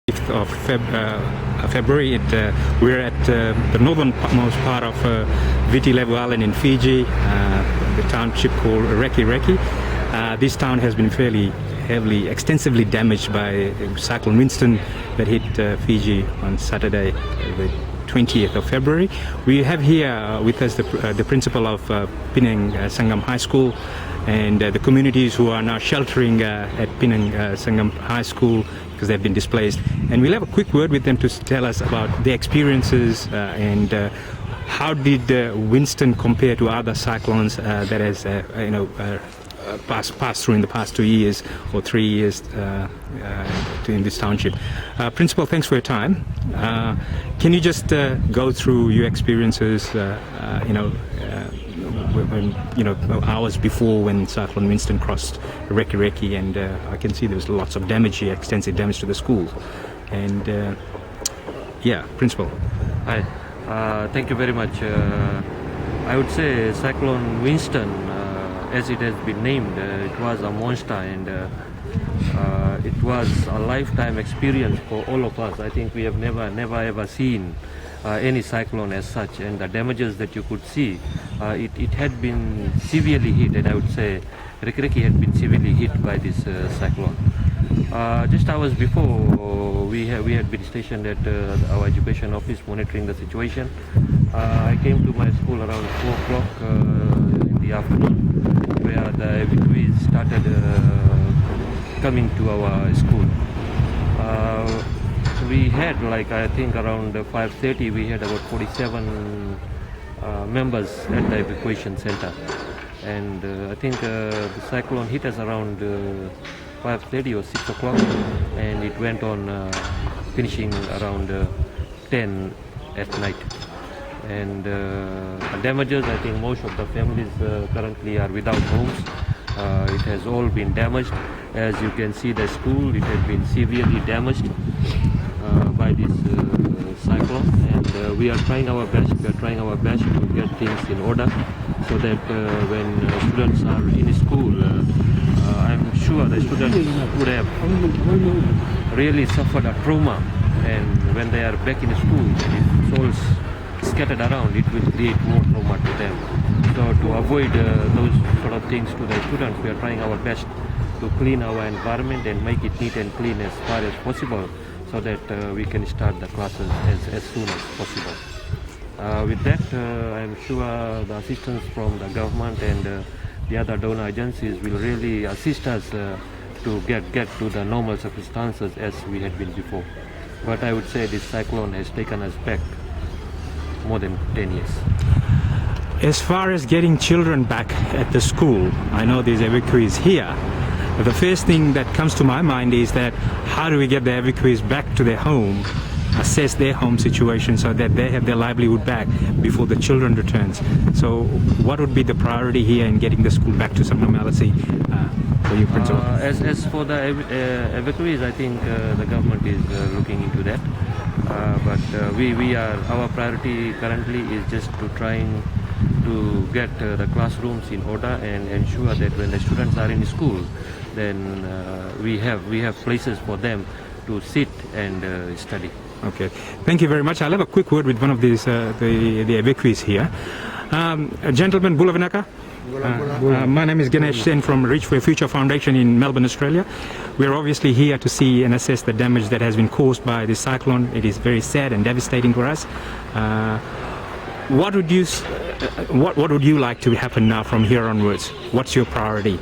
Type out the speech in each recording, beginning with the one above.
of February. We're at the northernmost part of Viti Levu Island in Fiji, the township called Reki. This town has been fairly heavily, extensively damaged by Cyclone Winston that hit Fiji on Saturday, the 20th of February. We have here with us the principal of Penang Sangam High School and the communities who are now sheltering at Penang Sangam High School because they've been displaced. And we'll have a quick word with them to tell us about their experiences and how did Winston compare to other cyclones that has passed through in the past 2 years or 3 years in this township. Principal, thanks for your time. Can you just go through your experiences, hours before when Cyclone Winston crossed Reki, and I can see there was lots of damage here, extensive damage to the schools. And Principal. Hi, thank you very much. I would say Cyclone Winston, as it has been named, it was a monster, and it was a lifetime experience for all of us. I think we have never ever seen any cyclone as such, and the damages that you could see, it had been severely hit, and I would say Reki had been severely hit by this cyclone. Just hours before, we had been stationed at our education office monitoring the situation. I came to my school around 4 o'clock in the afternoon, where the evacuees started coming to our school. We had, I think around 5:30, we had about 47 members at the evacuation center. And I think the cyclone hit us around 5:30 or 6 o'clock, and it went on finishing around 10 at night. And the damages, I think most of the families currently are without homes. It has all been damaged. As you can see, the school, it has been severely damaged by this cyclone, and we are trying our best to get things in order so that when students are in school, I'm sure the students would have really suffered a trauma, and when they are back in school and it's all scattered around, it will create more trauma to them. So to avoid those sort of things to the students, we are trying our best to clean our environment and make it neat and clean as far as possible, so that we can start the classes as soon as possible. With that, I'm sure the assistance from the government and the other donor agencies will really assist us to get to the normal circumstances as we had been before. But I would say this cyclone has taken us back more than 10 years. As far as getting children back at the school, I know there's evacuees here. The first thing that comes to my mind is that how do we get the evacuees back to their home, assess their home situation so that they have their livelihood back before the children returns. So what would be the priority here in getting the school back to some normalcy for you, Principal? As for the evacuees, I think the government is looking into that. But our priority currently is just to trying to get the classrooms in order and ensure that when the students are in school, then we have places for them to sit and study. Okay, thank you very much. I'll have a quick word with one of these the evacuees here. Gentlemen, Bulavanaka. My name is Ganesh from Reach for a Future Foundation in Melbourne, Australia. We're obviously here to see and assess the damage that has been caused by this cyclone. It is very sad and devastating for us. What would you like to happen now from here onwards? What's your priority?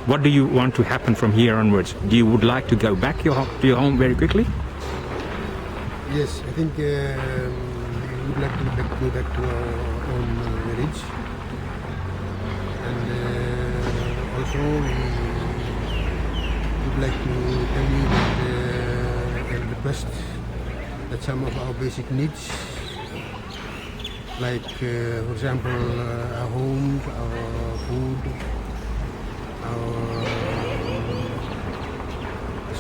What do you want to happen from here onwards? Do you would like to go back to your home very quickly? Yes, I think we would like to go back to our own village, and also we would like to tell you that and request that some of our basic needs, like for example our home, our food,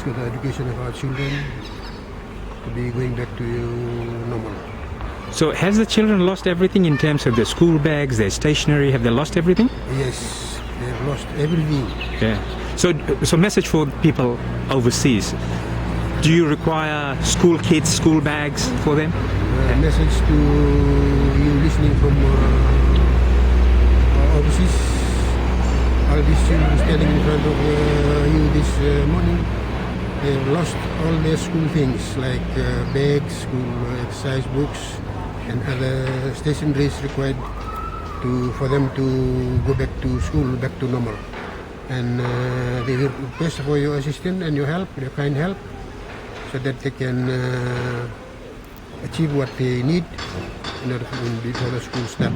the education of our children, to be going back to normal. So has the children lost everything in terms of their school bags, their stationery? Have they lost everything? Yes, they have lost everything. Yeah. So message for people overseas. Do you require school kits, school bags for them? Message to you listening from overseas. All these children standing in front of you this morning, they've lost all their school things like bags, school exercise books, and other stationeries required for them to go back to school, back to normal. And they will request for your assistance and your help, your kind help, so that they can achieve what they need in order before the school start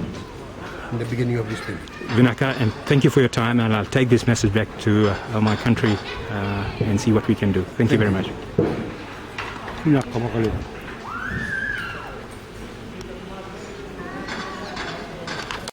in the beginning of this thing. Vinaka, and thank you for your time, and I'll take this message back to my country and see what we can do. Thank you very much. Vinaka,